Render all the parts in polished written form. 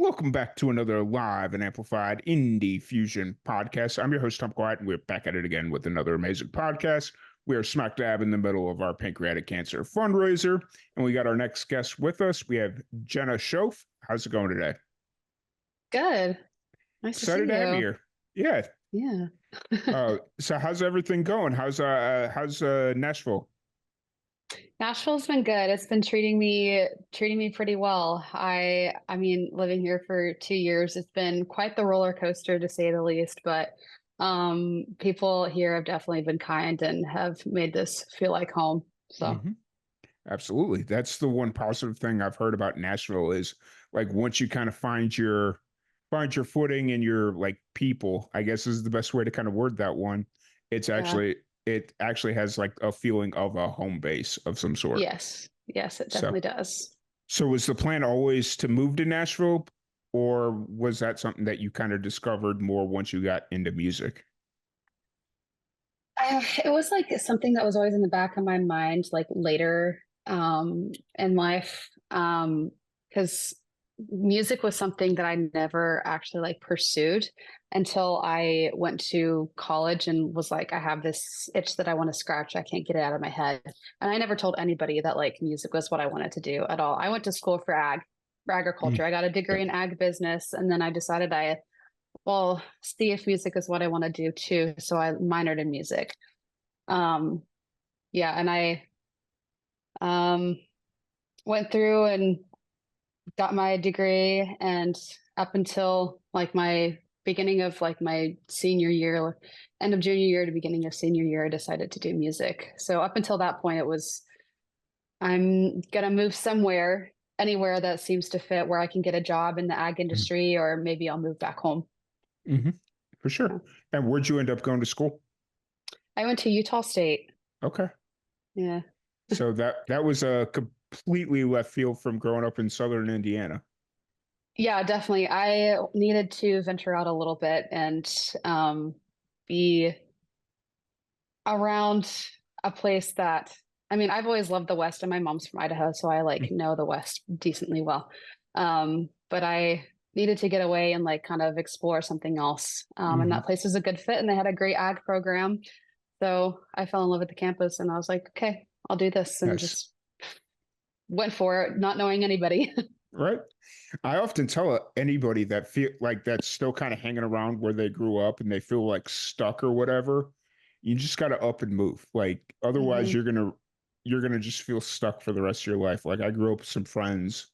Welcome back to another live and amplified Indie Fusion podcast. I'm your host, Tom Quiet, and we're back at it again with another amazing podcast. We are smack dab in the middle of our pancreatic cancer fundraiser, and we got our next guest with us. We have Jenna Shoaf. How's it going today? Good. Nice to see Excited to have you you. here. Yeah. Yeah. So how's everything going? How's Nashville? Nashville's been good. It's been treating me pretty well. I mean, living here for 2 years, it's been quite the roller coaster to say the least, but people here have definitely been kind and have made this feel like home. So hmm Absolutely. That's the one positive thing I've heard about Nashville is like once you kind of find your footing and your like people, I guess is the best way to kind of word that one. It's yeah. actually it actually has like a feeling of a home base of some sort. Yes. Yes, it So definitely does. so was the plan always to move to Nashville, or was that something that you kind of discovered more once you got into music? It was like something that was always in the back of my mind, like later in life. Because music was something that I never actually like pursued until I went to college and was like, I have this itch that I want to scratch. I can't get it out of my head. And I never told anybody that like music was what I wanted to do at all. I went to school for Mm, agriculture. I got a degree yep. in ag business, and then I decided well, see if music is what I want to do too. So I minored in music. Um, yeah, and I um, went through and got my degree, and up until like my beginning of like my senior year, end of junior year to beginning of senior year, I decided to do music. So up until that point, it was I'm gonna move somewhere, anywhere that seems to fit where I can get a job in the ag industry, or maybe I'll move back home. Mm-hmm. For sure. Yeah. And where'd you end up going to school? I went to Utah State. Okay. Yeah. So that was a completely left field from growing up in southern Indiana. Yeah, definitely. I needed to venture out a little bit and be around a place that, I mean, I've always loved the West, and my mom's from Idaho, so I like know the West decently well. But I needed to get away and like kind of explore something else. And Mm-hmm. that place was a good fit, and they had a great ag program. So I fell in love with the campus, and I was like, okay, I'll do this, and Nice. just went for it, not knowing anybody. Right. I often tell anybody that feel like that's still kind of hanging around where they grew up and they feel like stuck or whatever. You just got to up and move. Like otherwise hmm you're gonna just feel stuck for the rest of your life. Like I grew up with some friends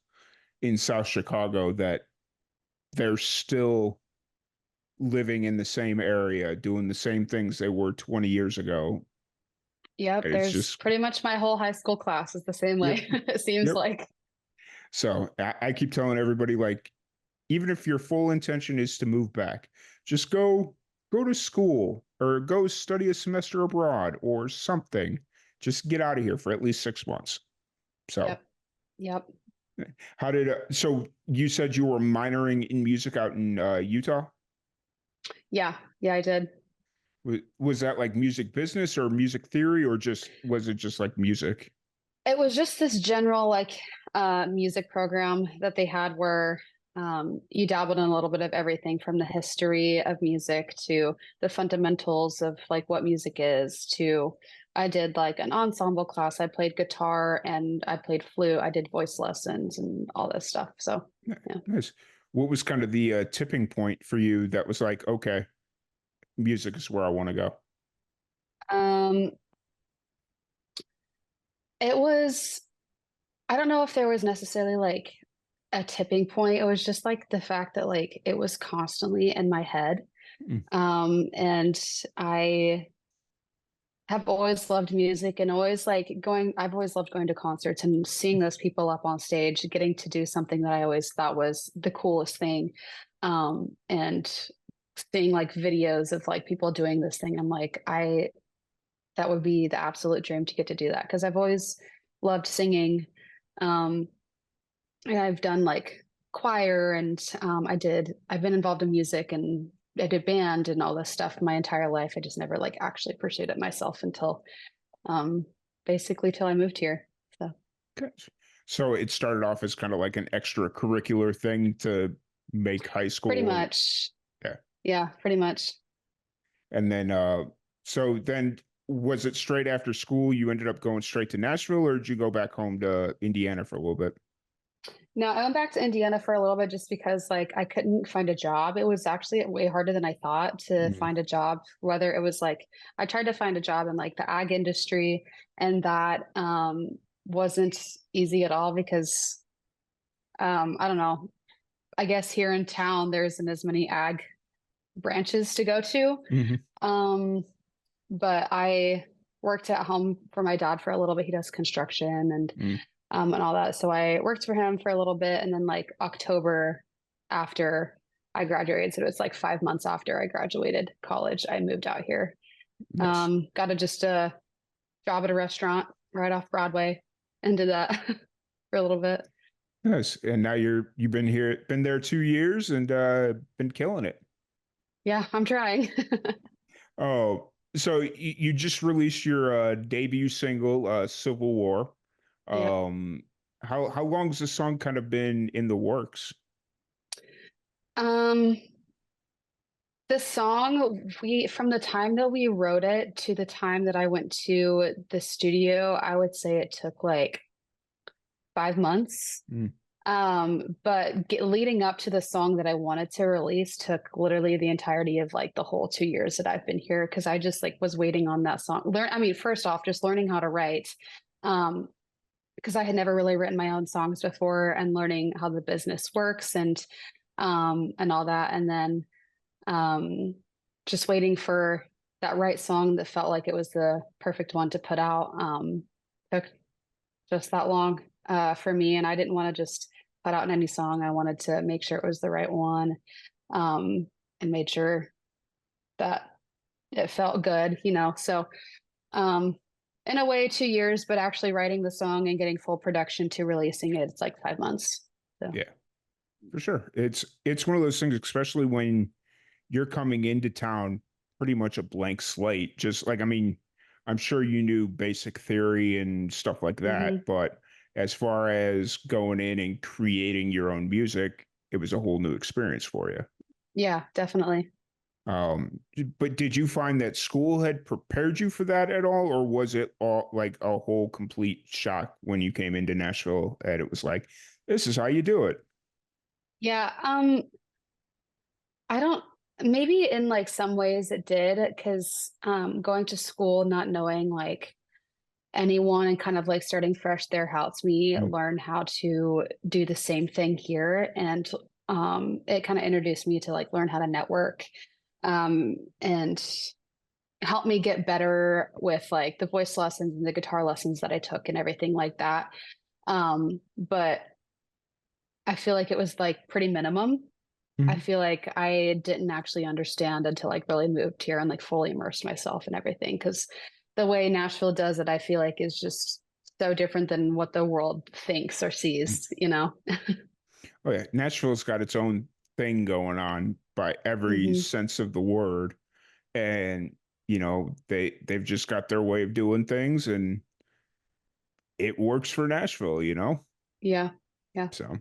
in South Chicago that they're still living in the same area, doing the same things they were 20 years ago. Yep, It's there's just pretty much my whole high school class is the same yep, way, it seems yep. like. So I keep telling everybody like even if your full intention is to move back, just go to school or go study a semester abroad or something. Just get out of here for at least 6 months. So Yep. Yep. how did so you said you were minoring in music out in Utah? Yeah. Yeah, I did. Was that like music business or music theory or just was it just like music? It was just this general like music program that they had where you dabbled in a little bit of everything from the history of music to the fundamentals of like what music is to I did like an ensemble class. I played guitar and I played flute. I did voice lessons and all this stuff. So yeah. Nice. What was kind of the tipping point for you that was like, okay, music is where I want to go? Um, it was I don't know if there was necessarily like a tipping point. It was just like the fact that like it was constantly in my head. Mm, And I have always loved music and always I've always loved going to concerts and seeing those people up on stage, getting to do something that I always thought was the coolest thing. And seeing like videos of like people doing this thing. I'm like, that would be the absolute dream to get to do that because I've always loved singing. Um, and I've done like choir and I've been involved in music and I did band and all this stuff my entire life. I just never like actually pursued it myself until um basically till I moved here. So okay. So it started off as kind of like an extracurricular thing to make high Pretty school. much. Yeah. Yeah, pretty much. And then, so then was it straight after school you ended up going straight to Nashville, or did you go back home to Indiana for a little bit? No, I went back to Indiana for a little bit just because like I couldn't find a job. It was actually way harder than I thought to Mm, find a job, whether it was like I tried to find a job in like the ag industry, and that wasn't easy at all because I don't know. I guess here in town there isn't as many ag branches to go to. mhm. Um, but I worked at home for my dad for a little bit. He does construction Mm. and all that. So I worked for him for a little bit, and then like October after I graduated, so it was like 5 months after I graduated college, I moved out here. Nice. Got just a job at a restaurant right off Broadway, and did that for a little bit. Nice. And now you've been there 2 years and been killing it. Yeah, I'm trying. Oh, so you just released your debut single, Civil War. Yep. Um, how long has the song kind of been in the works? Um, the song, we from the time that we wrote it to the time that I went to the studio, I would say it took like 5 months. Mm, But leading up to the song that I wanted to release took literally the entirety of like the whole 2 years that I've been here, because I just like was waiting on that song. I mean, first off, just learning how to write. Um, because I had never really written my own songs before, and learning how the business works and all that. And then um just waiting for that right song that felt like it was the perfect one to put out. Took just that long for me, and I didn't want to just put out any song. I wanted to make sure it was the right one, um, and made sure that it felt good, So, um, in a way, 2 years, but actually writing the song and getting full production to releasing it, it's like 5 months. So, yeah, for sure. It's one of those things, especially when you're coming into town pretty much a blank slate. Just like, I mean, I'm sure you knew basic theory and stuff like that, mhm. but as far as going in and creating your own music, it was a whole new experience for you. Yeah, definitely. But did you find that school had prepared you for that at all, or was it all like a whole complete shock when you came into Nashville and it was like, this is how you do it? Yeah, I don't. Maybe in like some ways it did, because going to school, not knowing like anyone and kind of like starting fresh there helps me Mm, learn how to do the same thing here. And it kind of introduced me to like learn how to network, and help me get better with like the voice lessons and the guitar lessons that I took and everything like that. But I feel like it was like pretty minimum. I mhm. feel like I didn't actually understand until like really moved here and like fully immersed myself in everything, because the way Nashville does it, I feel like is just so different than what the world thinks or sees. Oh yeah, Nashville's got its own thing going on by every Hmm. sense of the word, and they've just got their way of doing things, and it works for Nashville. Yeah. Yeah. So,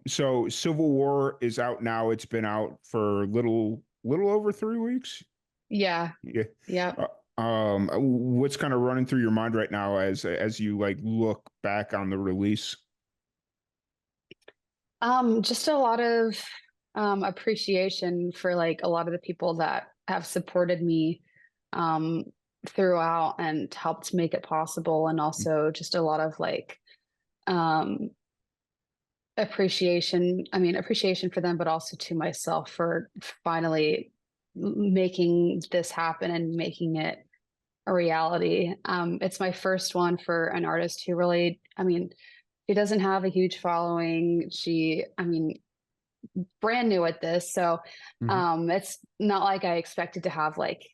so Civil War is out now. It's been out for little over 3 weeks. Yeah. Yeah. Yeah. What's kind of running through your mind right now as you like look back on the release? Just a lot of appreciation for like a lot of the people that have supported me um throughout and helped make it possible, and also just a lot of like um appreciation for them, but also to myself for finally making this happen and making it a reality. It's my first one for an artist who really, she doesn't have a huge following. Brand new at this. So Mhm. it's not like I expected to have like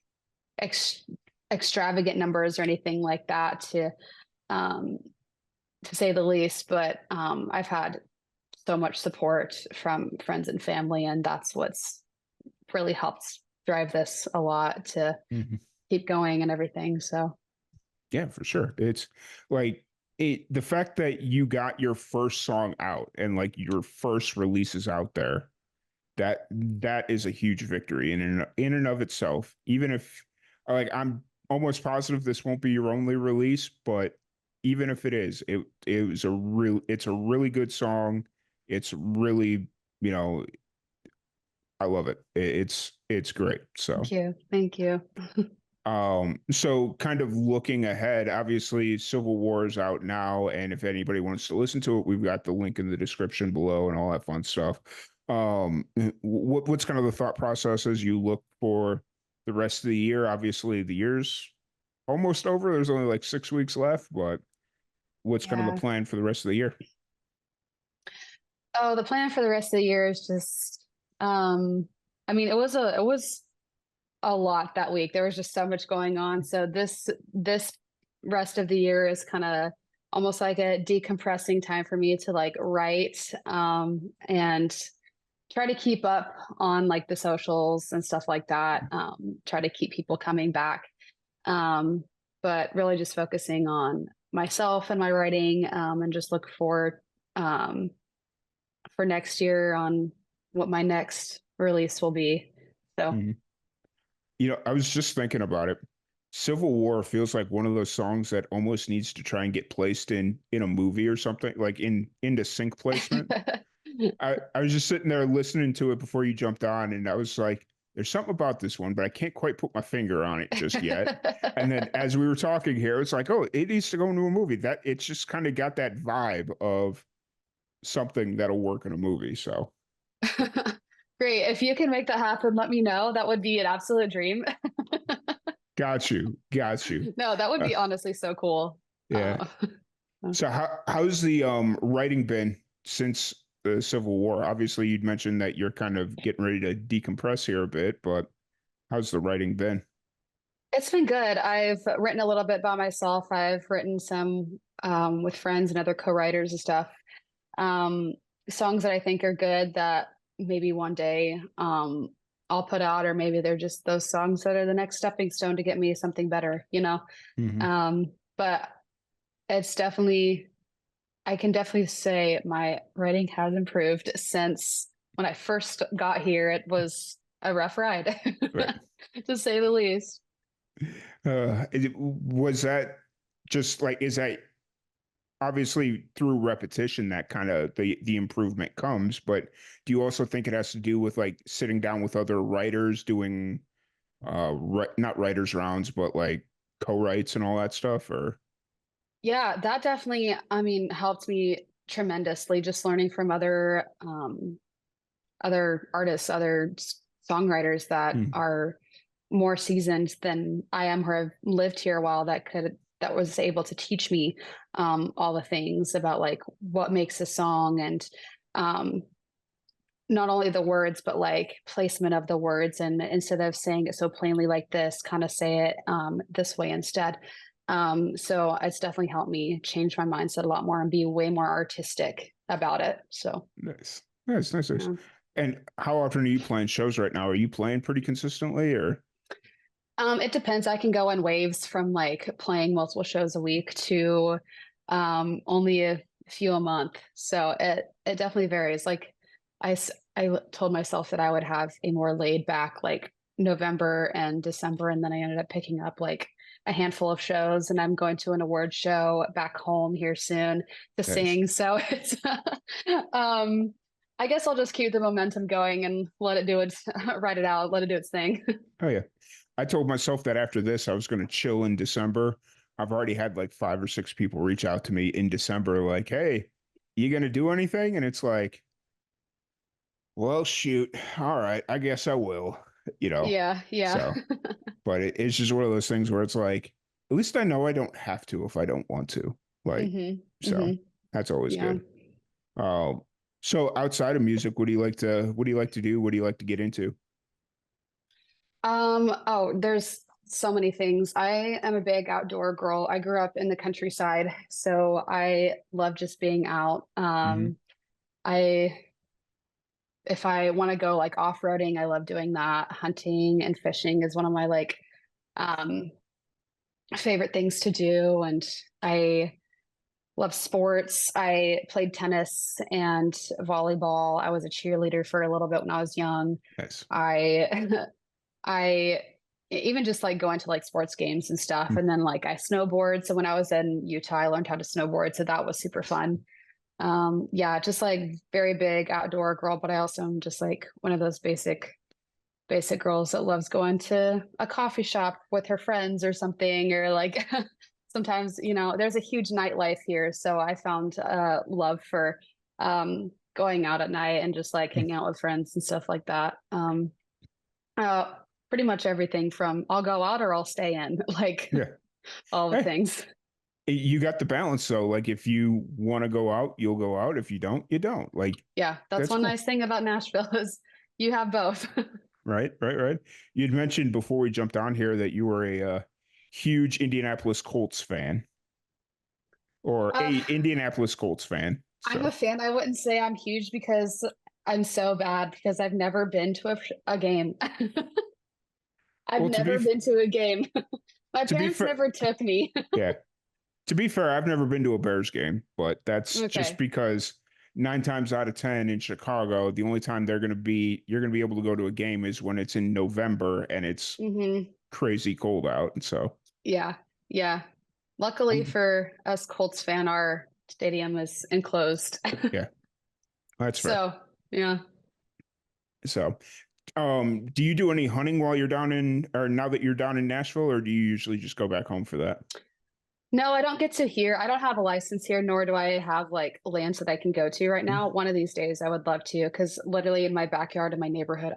ex- extravagant numbers or anything like that, um, to say the least. But I've had so much support from friends and family, and that's what's really helped drive this a lot to Mhm. keep going and everything. So Yeah, for sure. It's like the fact that you got your first song out and like your first releases out there. that is a huge victory in and of itself. Even if, like, I'm almost positive this won't be your only release, but even if it is, it's a really good song. It's really, you know, I love it. It's great. So Thank you. Thank you. so kind of looking ahead, obviously Civil War is out now, and if anybody wants to listen to it, we've got the link in the description below and all that fun stuff. What's kind of the thought process as you look for the rest of the year? Obviously, the year's almost over. There's only like 6 weeks left, but what's kind of the Yeah. plan for the rest of the year? Oh, the plan for the rest of the year is just, I mean, it was a lot that week. There was just so much going on. So this rest of the year is kind of almost like a decompressing time for me to like write and try to keep up on like the socials and stuff like that. Try to keep people coming back. But really just focusing on myself and my writing and just look forward for next year on what my next release will be. So Mhm. I was just thinking about it. Civil War feels like one of those songs that almost needs to try and get placed in a movie or something, like into sync placement. I was just sitting there listening to it before you jumped on, and I was like, there's something about this one, but I can't quite put my finger on it just yet. And then as we were talking here, it's like, oh, it needs to go into a movie. That it's just kind of got that vibe of something that'll work in a movie. So Great. If you can make that happen, let me know. That would be an absolute dream. got you, got you. No, that would be honestly so cool. Yeah. So how's the writing been since the Civil War? Obviously, you'd mentioned that you're kind of getting ready to decompress here a bit, but how's the writing been? It's been good. I've written a little bit by myself. I've written some with friends and other co-writers and stuff. Um, Songs that I think are good that maybe one day I'll put out, or maybe they're just those songs that are the next stepping stone to get me something better, you know? Hmm. But it's definitely, I can definitely say my writing has improved since when I first got here. It was a rough ride, Right. to say the least. Was that just like, is that obviously through repetition that kind of the improvement comes, but do you also think it has to do with like sitting down with other writers doing not writers rounds, but like co-writes and all that stuff, or Yeah, that definitely, I mean, helped me tremendously just learning from other artists, songwriters that Hmm. are more seasoned than I am, who have lived here a while, that was able to teach me all the things about like what makes a song and um, not only the words but like placement of the words, and instead of saying it so plainly like this, kind of say it this way instead. So it's definitely helped me change my mindset a lot more and be way more artistic about it. So Nice, nice, nice, nice. yeah. And how often are you playing shows right now? Are you playing pretty consistently, or? It depends. I can go in waves from like playing multiple shows a week to only a few a month. So it definitely varies. Like I told myself that I would have a more laid back like November and December, and then I ended up picking up like a handful of shows, and I'm going to an award show back home here soon to Nice. sing. So it's um I guess I'll just keep the momentum going and let it do its write it out, let it do its thing. Oh yeah. I told myself that after this I was going to chill in December. I've already had like 5 or 6 people reach out to me in December like, "Hey, you going to do anything?" And it's like, "Well, shoot. All right, I guess I will." You know. Yeah, yeah. So, but it's just one of those things where it's like, at least I know I don't have to if I don't want to. Like, Mhm. so Mhm. that's always Yeah. good. Um, so outside of music, what do you like to do? What do you like to get into? Oh, there's so many things. I am a big outdoor girl. I grew up in the countryside, so I love just being out. Hmm. I If I want to go like off-roading, I love doing that. Hunting and fishing is one of my like um favorite things to do. And I love sports. I played tennis and volleyball. I was a cheerleader for a little bit when I was young. Nice. I I even just like going to like sports games and stuff. Mm. And then like I snowboard. So when I was in Utah, I learned how to snowboard. So that was super fun. Yeah, just like very big outdoor girl, but I also am just like one of those basic girls that loves going to a coffee shop with her friends or something, or like sometimes, there's a huge nightlife here. So I found love for going out at night and just like hanging out with friends and stuff like that. Uh, Pretty much everything from I'll go out or I'll stay in, like Yeah. all the Hey, things. you got the balance though. Like if you want to go out, you'll go out. If you don't, you don't. Like Yeah, that's that's one cool. nice thing about Nashville is you have both. Right, right, right. You'd mentioned before we jumped on here that you were a huge Indianapolis Colts fan, or uh, a Indianapolis Colts fan. I'm So, a fan. I wouldn't say I'm huge because I'm so bad because I've never been to a game. I've well, never been to a game. My to be parents fair, never took me. yeah. To be fair, I've never been to a Bears game, but that's just Okay. because 9 times out of 10 in Chicago, the only time you're gonna be able to go to a game is when it's in November and it's Hmm. crazy cold out. And so, Yeah. Yeah. Luckily um, for us Colts fan, our stadium is enclosed. yeah, that's fair. So, yeah. So, do you do any hunting while you're down in, or now that you're down in Nashville, or do you usually just go back home for that? No, I don't get to here. I don't have a license here, nor do I have like lands that I can go to right now. One of these days I would love to, because literally in my backyard in my neighborhood,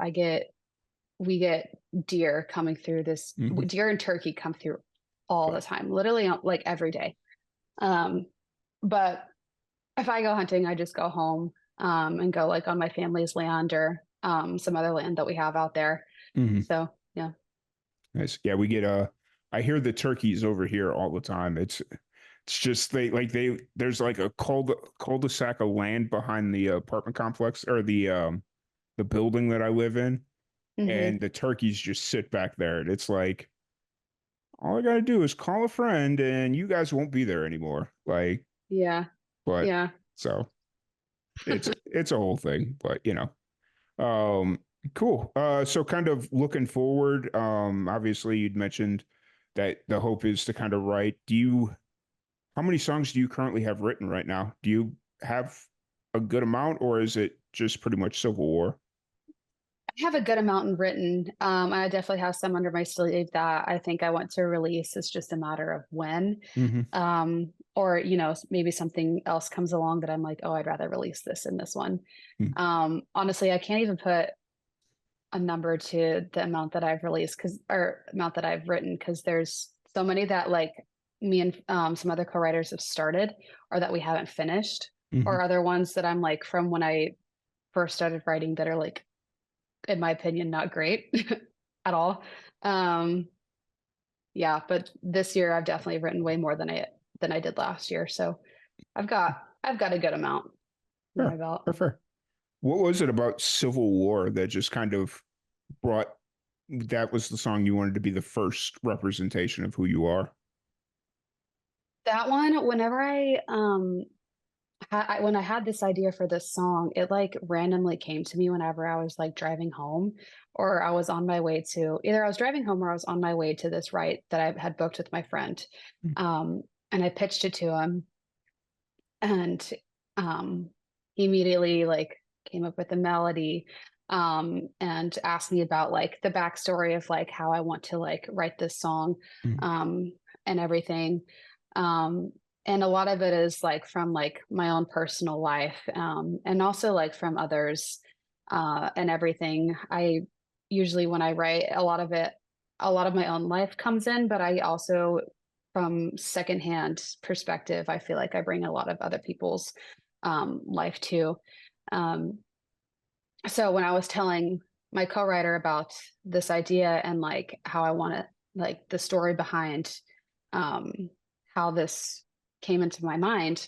we get deer coming through this Mm-hmm. deer and turkey come through all the But time, literally like every day. Um, but if I go hunting, I just go home and go like on my family's land or some other land that we have out there. mhm. So yeah. Nice. Yeah, we get I hear the turkeys over here all the time. It's just there's like a cul-de-sac of land behind the apartment complex or the building that I live in, Hmm. and the turkeys just sit back there. And it's like all I gotta do is call a friend and you guys won't be there anymore. Like, Yeah. but Yeah. so it's a whole thing, but Um, cool. So kind of looking forward, obviously you'd mentioned that the hope is to kind of write. How many songs do you currently have written right now? Do you have a good amount, or is it just pretty much Civil War? I have a good amount written. I definitely have some under my sleeve that I think I want to release. It's just a matter of when. Mm-hmm. Or, maybe something else comes along that I'm like, oh, I'd rather release this in this one. Honestly, I can't even put a number to the amount that I've released or amount that I've written, because there's so many that like me and some other co-writers have started or that we haven't finished, Mm-hmm. or other ones that I'm like from when I first started writing that are like, in my opinion, not great at all. Um, yeah, but this year I've definitely written way more than I did last year. So I've got a good amount under my Fair, belt. fair, fair. What was it about Civil War that just kind of brought that was the song you wanted to be the first representation of who you are? That one, whenever when I had this idea for this song, it like randomly came to me whenever I was like driving home, or I was on my way to either I was driving home or I was on my way to this write that I had booked with my friend. Um, and I pitched it to him, and he immediately like came up with a melody, and asked me about like the backstory of like how I want to like write this song, Mm-hmm. um, and everything. Um, and a lot of it is like from like my own personal life, and also like from others, and everything. I usually when I write a lot of my own life comes in, but I also from secondhand perspective, I feel like I bring a lot of other people's life too. Um, so when I was telling my co-writer about this idea and like how I want to like the story behind um, how this came into my mind,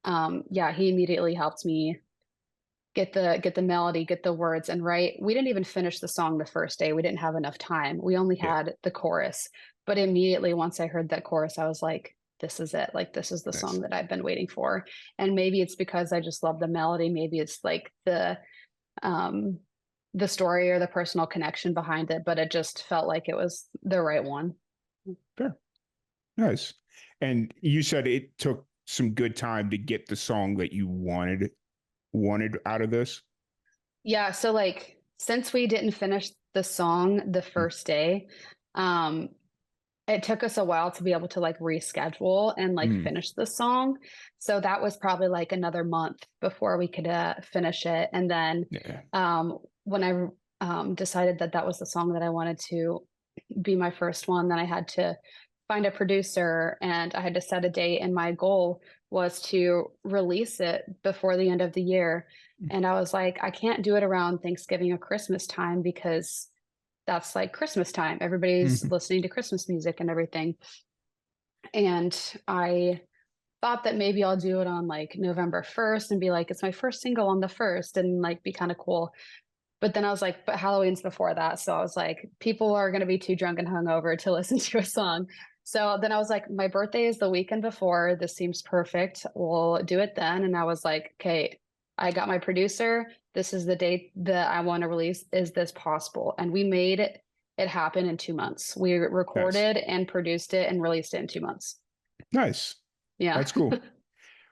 yeah, he immediately helped me get the melody, get the words, and write. We didn't even finish the song the first day. We didn't have enough time. We only Yeah. had the chorus, but immediately once I heard that chorus, I was like, this is it. Like, this is the Nice. song that I've been waiting for. And maybe it's because I just love the melody. Maybe it's like the story or the personal connection behind it, but it just felt like it was the right one. Fair. Nice. And you said it took some good time to get the song that you wanted out of this. Yeah, so like since we didn't finish the song the first day, um it took us a while to be able to like reschedule and like Mm, finish the song. So that was probably like another month before we could finish it. And then yeah. when I decided that that was the song that I wanted to be my first one, then I had to find a producer and I had to set a date. And my goal was to release it before the end of the year. And I was like, I can't do it around Thanksgiving or Christmas time because that's like Christmas time. Everybody's Mhm. listening to Christmas music and everything. And I thought that maybe I'll do it on like November 1st and be like, it's my first single on the 1st and like be kind of cool. But then I was like, but Halloween's before that. So I was like, people are going to be too drunk and hungover to listen to a song. So then I was like, my birthday is the weekend before. This seems perfect. We'll do it then. And I was like, okay, I got my producer. This is the date that I want to release. Is this possible? And we made it happen in 2 months. We Nice. recorded and produced it and released it in 2 months. Nice. Yeah. That's cool.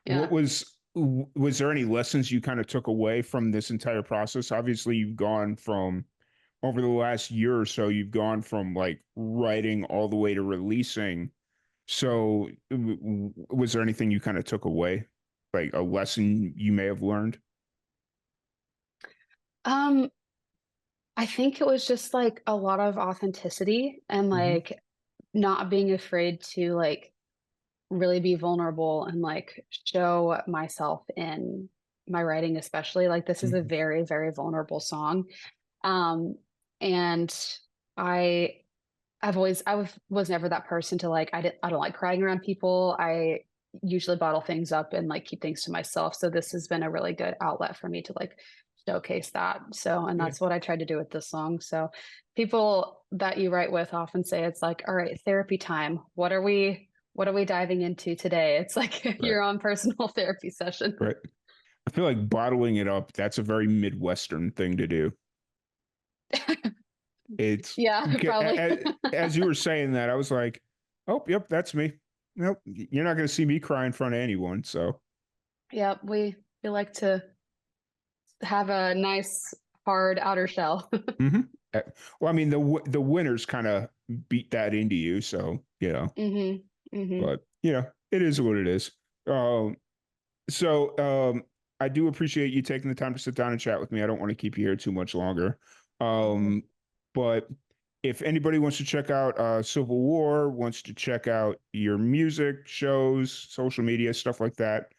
Yeah. Was there any lessons you kind of took away from this entire process? Obviously, you've gone from over the last year or so, you've gone from like writing all the way to releasing. So, was there anything you kind of took away, like a lesson you may have learned? Um, I think it was just like a lot of authenticity and Hmm. like not being afraid to like really be vulnerable and like show myself in my writing, especially like this is a Hmm. very, very vulnerable song. Um, and I was never that person to like I don't like crying around people. I usually bottle things up and like keep things to myself. So this has been a really good outlet for me to like showcase that. So and Yeah. that's what I tried to do with this song. So people that you write with often say it's like, all right, therapy time. What are we diving into today? It's like Right. your own personal therapy session. Right. I feel like bottling it up, that's a very Midwestern thing to do. It's Yeah, probably. as you were saying that, I was like, oh, yep, that's me. Nope, you're not going to see me cry in front of anyone. So, Yeah, we like to have a nice hard outer shell. mhm. Well, I mean, the winners kind of beat that into you. So, Mhm. Mhm. but, it is what it is. Um, so, I do appreciate you taking the time to sit down and chat with me. I don't want to keep you here too much longer. Mhm. Um, but if anybody wants to check out Civil War, wants to check out your music, shows, social media, stuff like that,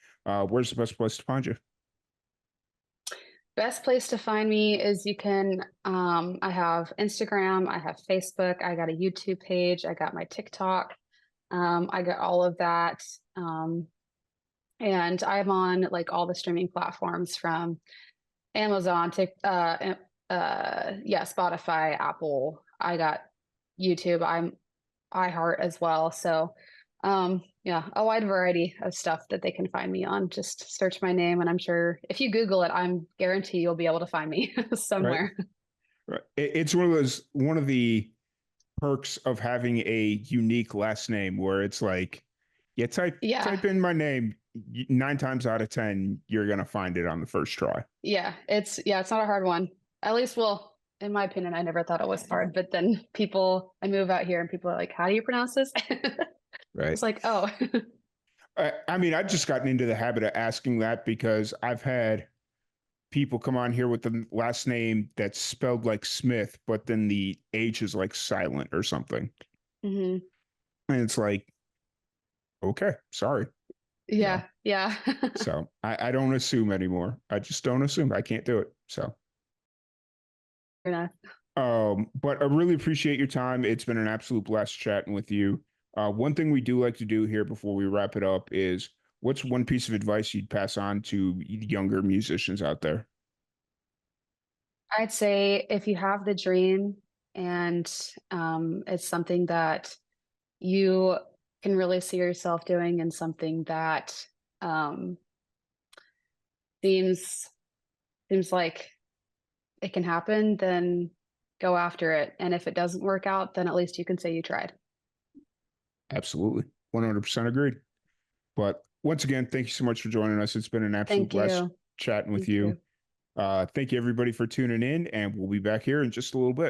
where's the best place to find you? Best place to find me is you can I have Instagram, I have Facebook, I got a YouTube page, I got my TikTok. I got all of that. Um and I'm on like all the streaming platforms from Amazon, yeah, Spotify, Apple. I got YouTube. I'm iHeart as well. So, yeah, a wide variety of stuff that they can find me on. Just search my name, and I'm sure if you Google it, I'm guarantee you'll be able to find me Right. somewhere. Right. It's one of the perks of having a unique last name where it's like, yeah, Yeah, type in my name, 9 times out of 10, you're gonna find it on the first try. it's not a hard one. At least, well, in my opinion, I never thought it was hard. But then I move out here, and people are like, "How do you pronounce this?" Right. It's like, oh, I mean, I've just gotten into the habit of asking that because I've had people come on here with the last name that's spelled like Smith, but then the H is like silent or something. hmm, And it's like, okay, sorry. So, yeah, yeah. I don't assume anymore. I just don't assume. I can't do it. So, Gonna but I really appreciate your time. It's been an absolute blast chatting with you. One thing we do like to do here before we wrap it up is what's one piece of advice you'd pass on to younger musicians out there? I'd say if you have the dream and it's something that you can really see yourself doing and something that seems like it can happen, then go after it. And if it doesn't work out, then at least you can say you tried. Absolutely. 100% agreed. But once again, thank you so much for joining us. It's been an absolute Thank blast you. chatting with Thank you. you. Thank you everybody for tuning in, and we'll be back here in just a little bit.